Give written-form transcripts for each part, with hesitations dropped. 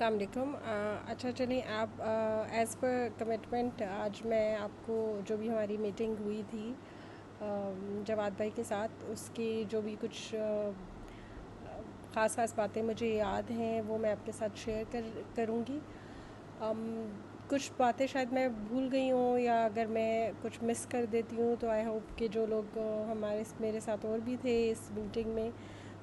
अस्सलाम वालेकुम। अच्छा चलिए आप एज़ पर कमिटमेंट आज मैं आपको जो भी हमारी मीटिंग हुई थी जवाद भाई के साथ उसकी जो भी कुछ ख़ास बातें मुझे याद हैं वो मैं आपके साथ शेयर करूँगी। कुछ बातें शायद मैं भूल गई हूँ या अगर मैं कुछ मिस कर देती हूँ तो आई होप कि जो लोग मेरे साथ और भी थे इस मीटिंग में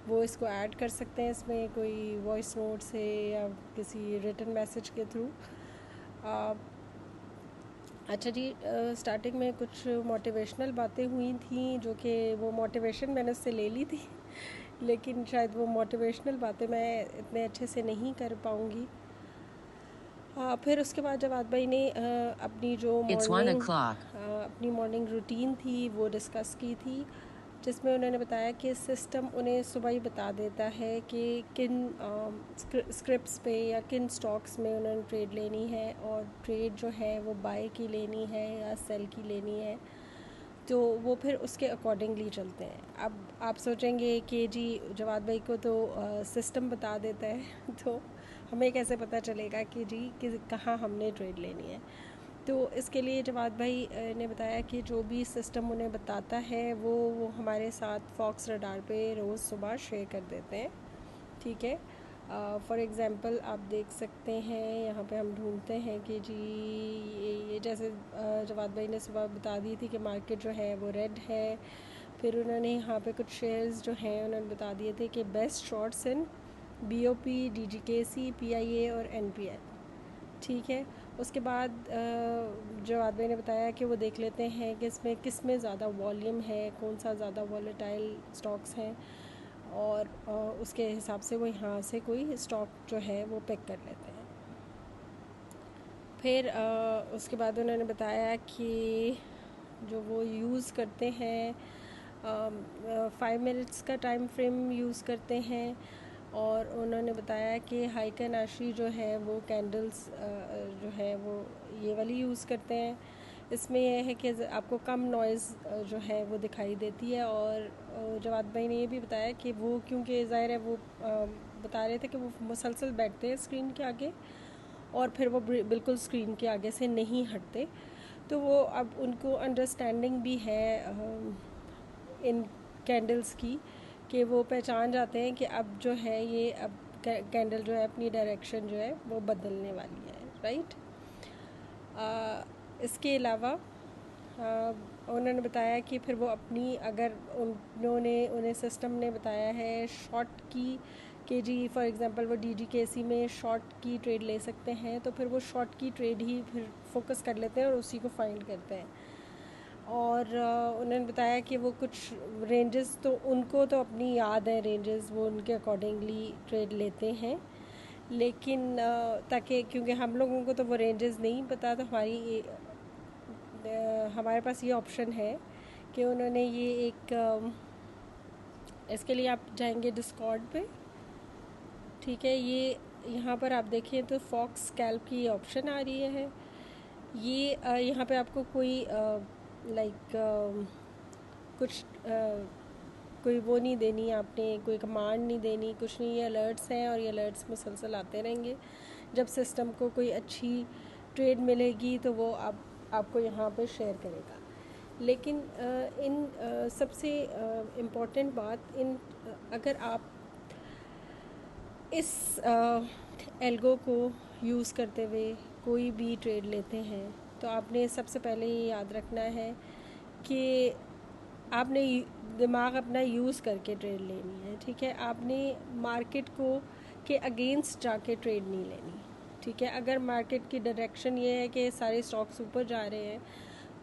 वो इसको ऐड कर सकते हैं, इसमें कोई वॉइस नोट से या किसी रिटन मैसेज के थ्रू। अच्छा जी, स्टार्टिंग में कुछ मोटिवेशनल बातें हुई थी जो कि वो मोटिवेशन मैंने उससे ले ली थी लेकिन शायद वो मोटिवेशनल बातें मैं इतने अच्छे से नहीं कर पाऊँगी। फिर उसके बाद जवाद भाई ने अपनी जो अपनी मॉर्निंग रूटीन थी वो डिस्कस की थी, जिसमें उन्होंने बताया कि सिस्टम उन्हें सुबह ही बता देता है कि किन स्क्रिप्ट्स पे या किन स्टॉक्स में उन्होंने ट्रेड लेनी है और ट्रेड जो है वो बाय की लेनी है या सेल की लेनी है, तो वो फिर उसके अकॉर्डिंगली चलते हैं। अब आप सोचेंगे कि जी जवाद भाई को तो सिस्टम बता देता है तो हमें कैसे पता चलेगा कि जी कि कहाँ हमने ट्रेड लेनी है। तो इसके लिए जवाद भाई ने बताया कि जो भी सिस्टम उन्हें बताता है वो हमारे साथ फॉक्स रडार पे रोज़ सुबह शेयर कर देते हैं, ठीक है। फॉर एग्ज़ाम्पल आप देख सकते हैं यहाँ पे हम ढूंढते हैं कि जी ये जैसे जवाद भाई ने सुबह बता दी थी कि मार्केट जो है वो रेड है। फिर उन्होंने यहाँ पे कुछ शेयर्स जो हैं उन्होंने बता दिए थे कि बेस्ट शॉर्ट्स इन BOP, DGKC, PIA और NPL, ठीक है। उसके बाद जवाद भाई ने बताया कि वो देख लेते हैं कि इसमें किस में ज़्यादा वॉल्यूम है, कौन सा ज़्यादा वॉलेटाइल स्टॉक्स हैं और उसके हिसाब से वो यहाँ से कोई स्टॉक जो है वो पिक कर लेते हैं। फिर उसके बाद उन्होंने बताया कि जो वो यूज़ करते हैं 5 मिनट्स का टाइम फ्रेम यूज़ करते हैं और उन्होंने बताया कि हाइकन आशी जो है वो कैंडल्स जो है वो ये वाली यूज़ करते हैं। इसमें यह है कि आपको कम नॉइज़ जो है वो दिखाई देती है और जवाद भाई ने ये भी बताया कि वो क्योंकि ज़ाहिर है वो बता रहे थे कि वो मुसलसल बैठते हैं स्क्रीन के आगे और फिर वो बिल्कुल स्क्रीन के आगे से नहीं हटते, तो वो अब उनको अंडरस्टैंडिंग भी है इन कैंडल्स की कि वो पहचान जाते हैं कि अब जो है ये अब कैंडल जो है अपनी डायरेक्शन जो है वो बदलने वाली है, राइट। इसके अलावा उन्होंने बताया कि फिर वो अपनी अगर उन्हें सिस्टम ने बताया है शॉर्ट की कि जी फॉर एग्जांपल वो DGKC में शॉर्ट की ट्रेड ले सकते हैं, तो फिर वो शॉर्ट की ट्रेड ही फिर फोकस कर लेते हैं और उसी को फाइंड करते हैं। और उन्होंने बताया कि वो कुछ रेंजेस तो उनको तो अपनी याद है, रेंजेस वो उनके अकॉर्डिंगली ट्रेड लेते हैं, लेकिन ताकि क्योंकि हम लोगों को तो वो रेंजेस नहीं पता, तो हमारे पास ये ऑप्शन है कि उन्होंने ये एक इसके लिए आप जाएंगे डिस्कॉर्ड पे, ठीक है। ये यहाँ पर आप देखें तो फॉक्स स्कैल्प की ऑप्शन आ रही है। ये यहाँ पे आपको कोई कुछ कोई वो नहीं देनी, आपने कोई कमांड नहीं देनी, कुछ नहीं, ये अलर्ट्स हैं और ये अलर्ट्स मुसलसल आते रहेंगे। जब सिस्टम को कोई अच्छी ट्रेड मिलेगी तो वो आपको यहाँ पे शेयर करेगा। लेकिन सबसे इम्पॉर्टेंट बात अगर आप इस एल्गो को यूज़ करते हुए कोई भी ट्रेड लेते हैं तो आपने सबसे पहले ये याद रखना है कि आपने दिमाग अपना यूज़ करके ट्रेड लेनी है, ठीक है। आपने मार्केट को के अगेंस्ट जाके ट्रेड नहीं लेनी, ठीक है। अगर मार्केट की डायरेक्शन ये है कि सारे स्टॉक्स ऊपर जा रहे हैं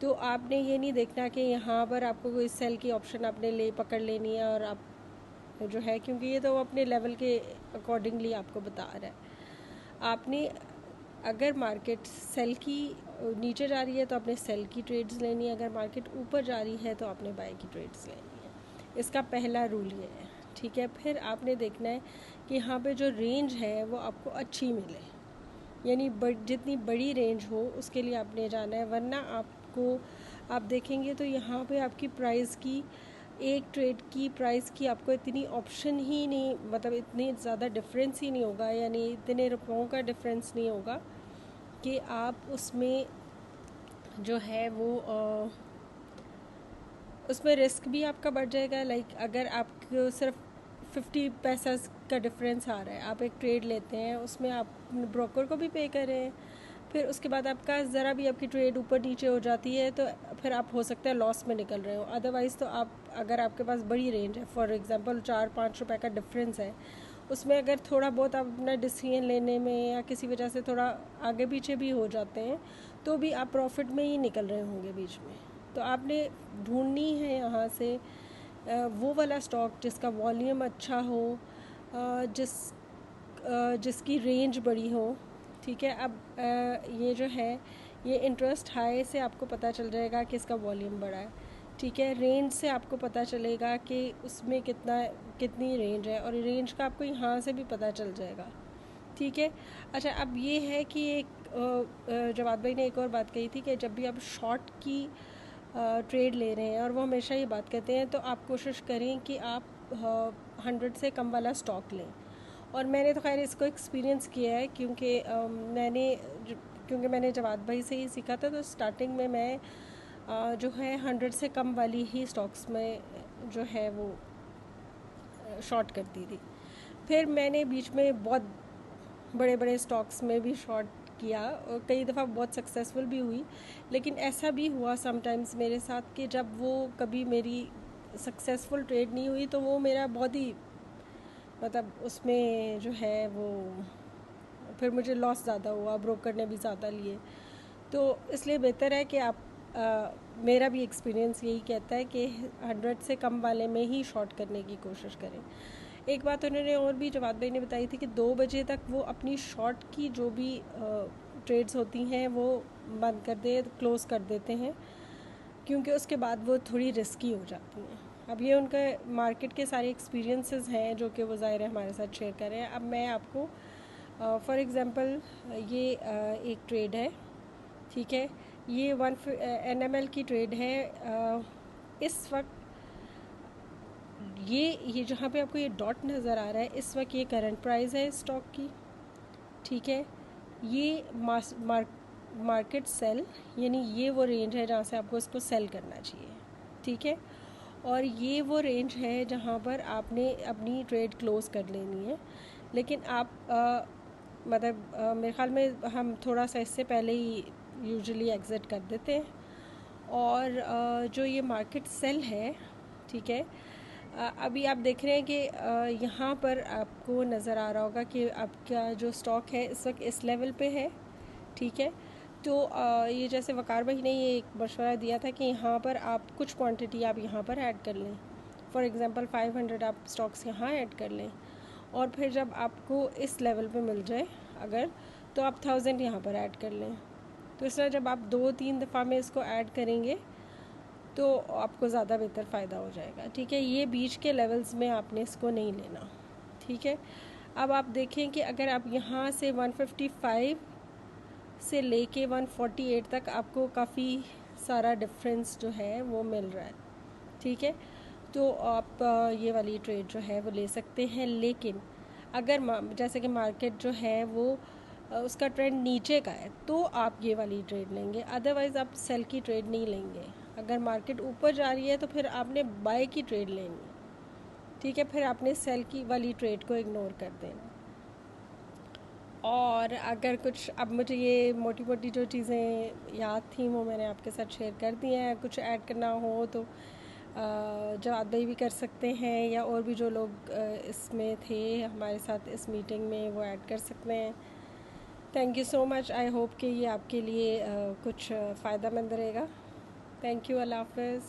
तो आपने ये नहीं देखना कि यहाँ पर आपको कोई सेल की ऑप्शन आपने पकड़ लेनी है और आप जो है, क्योंकि ये तो अपने लेवल के अकॉर्डिंगली आपको बता रहा है। आपने अगर मार्केट सेल की नीचे जा रही है तो आपने सेल की ट्रेड्स लेनी है, अगर मार्केट ऊपर जा रही है तो आपने बाय की ट्रेड्स लेनी है। इसका पहला रूल ये है, ठीक है। फिर आपने देखना है कि यहाँ पे जो रेंज है वो आपको अच्छी मिले, यानी जितनी बड़ी रेंज हो उसके लिए आपने जाना है, वरना आप देखेंगे तो यहाँ पे आपकी प्राइस की एक ट्रेड की प्राइस की आपको इतनी ऑप्शन ही नहीं, मतलब इतनी ज़्यादा डिफरेंस ही नहीं होगा, यानी इतने रुपयों का डिफरेंस नहीं होगा कि आप उसमें जो है वो उसमें रिस्क भी आपका बढ़ जाएगा। लाइक अगर आपको सिर्फ 50 पैसा का डिफरेंस आ रहा है, आप एक ट्रेड लेते हैं, उसमें आप ब्रोकर को भी पे कर रहे हैं, फिर उसके बाद आपका ज़रा भी आपकी ट्रेड ऊपर नीचे हो जाती है तो फिर आप हो सकता है लॉस में निकल रहे हो। अदरवाइज़ तो आप, अगर आपके पास बड़ी रेंज है, फॉर एग्जांपल 4-5 रुपए का डिफरेंस है, उसमें अगर थोड़ा बहुत आप अपना डिसीजन लेने में या किसी वजह से थोड़ा आगे पीछे भी हो जाते हैं तो भी आप प्रॉफिट में ही निकल रहे होंगे बीच में। तो आपने ढूंढनी है यहाँ से वो वाला स्टॉक जिसका वॉल्यूम अच्छा हो, जिसकी रेंज बड़ी हो। ठीक है, अब ये जो है ये इंटरेस्ट हाई से आपको पता चल जाएगा कि इसका वॉल्यूम बड़ा है। ठीक है, रेंज से आपको पता चलेगा कि उसमें कितनी रेंज है, और रेंज का आपको यहाँ से भी पता चल जाएगा। ठीक है, अच्छा अब ये है कि एक जवाद भाई ने एक और बात कही थी कि जब भी आप शॉर्ट की ट्रेड ले रहे हैं, और वो हमेशा ये बात कहते हैं, तो आप कोशिश करें कि आप 100 से कम वाला स्टॉक लें। और मैंने तो खैर इसको एक्सपीरियंस किया है, क्योंकि मैंने जवाद भाई से ही सीखा था। तो स्टार्टिंग में मैं जो है 100 से कम वाली ही स्टॉक्स में जो है वो शॉर्ट करती थी। फिर मैंने बीच में बहुत बड़े बड़े स्टॉक्स में भी शॉर्ट किया और कई दफ़ा बहुत सक्सेसफुल भी हुई। लेकिन ऐसा भी हुआ समटाइम्स मेरे साथ कि जब वो कभी मेरी सक्सेसफुल ट्रेड नहीं हुई तो वो मेरा बहुत ही, मतलब उसमें जो है वो फिर मुझे लॉस ज़्यादा हुआ, ब्रोकर ने भी ज़्यादा लिए। तो इसलिए बेहतर है कि आप मेरा भी एक्सपीरियंस यही कहता है कि 100 से कम वाले में ही शॉर्ट करने की कोशिश करें। एक बात उन्होंने और भी जवाद भाई ने बताई थी कि 2 बजे तक वो अपनी शॉर्ट की जो भी ट्रेड्स होती हैं वो बंद कर क्लोज़ कर देते हैं, क्योंकि उसके बाद वो थोड़ी रिस्की हो जाती हैं। अब ये उनका मार्केट के सारे एक्सपीरियंसेस हैं जो कि वो ज़ाहिर है हमारे साथ शेयर कर रहे हैं। अब मैं आपको फॉर एग्ज़ाम्पल ये एक ट्रेड है, ठीक है, ये NML की ट्रेड है। इस वक्त ये जहाँ पे आपको ये डॉट नज़र आ रहा है, इस वक्त ये करंट प्राइस है स्टॉक की। ठीक है, ये मार्केट सेल, यानी ये वो रेंज है जहाँ से आपको इसको सेल करना चाहिए। ठीक है, और ये वो रेंज है जहाँ पर आपने अपनी ट्रेड क्लोज़ कर लेनी है। लेकिन आप मतलब मेरे ख्याल में हम थोड़ा सा इससे पहले ही यूजुअली एग्ज़िट कर देते हैं। और जो ये मार्केट सेल है, ठीक है, अभी आप देख रहे हैं कि यहाँ पर आपको नज़र आ रहा होगा कि आपका जो स्टॉक है इस वक्त इस लेवल पे है। ठीक है, तो ये जैसे वकार भाई ने ये एक मशवरा दिया था कि यहाँ पर आप कुछ क्वांटिटी आप यहाँ पर ऐड कर लें। फॉर एग्ज़ाम्पल 500 आप स्टॉक्स यहाँ ऐड कर लें, और फिर जब आपको इस लेवल पे मिल जाए अगर, तो आप 1000 यहाँ पर ऐड कर लें। तो इस तरह जब आप 2-3 दफ़ा में इसको ऐड करेंगे तो आपको ज़्यादा बेहतर फ़ायदा हो जाएगा। ठीक है, ये बीच के लेवल्स में आपने इसको नहीं लेना। ठीक है, अब आप देखें कि अगर आप यहाँ से 155 से लेके 148 तक आपको काफ़ी सारा डिफरेंस जो है वो मिल रहा है। ठीक है, तो आप ये वाली ट्रेड जो है वो ले सकते हैं। लेकिन अगर जैसे कि मार्केट जो है वो उसका ट्रेंड नीचे का है तो आप ये वाली ट्रेड लेंगे, अदरवाइज़ आप सेल की ट्रेड नहीं लेंगे। अगर मार्केट ऊपर जा रही है तो फिर आपने बाय की ट्रेड लेनी है। ठीक है, फिर आपने सेल की वाली ट्रेड को इग्नोर कर देना। और अगर कुछ, अब मुझे ये मोटी मोटी जो चीज़ें याद थी वो मैंने आपके साथ शेयर कर दी हैं। कुछ ऐड करना हो तो जवाद भाई भी कर सकते हैं, या और भी जो लोग इसमें थे हमारे साथ इस मीटिंग में वो ऐड कर सकते हैं। Thank you so much. I hope कि ये आपके लिए कुछ फ़ायदा मंद रहेगा। थैंक यू, अल्लाह हाफ़िज़।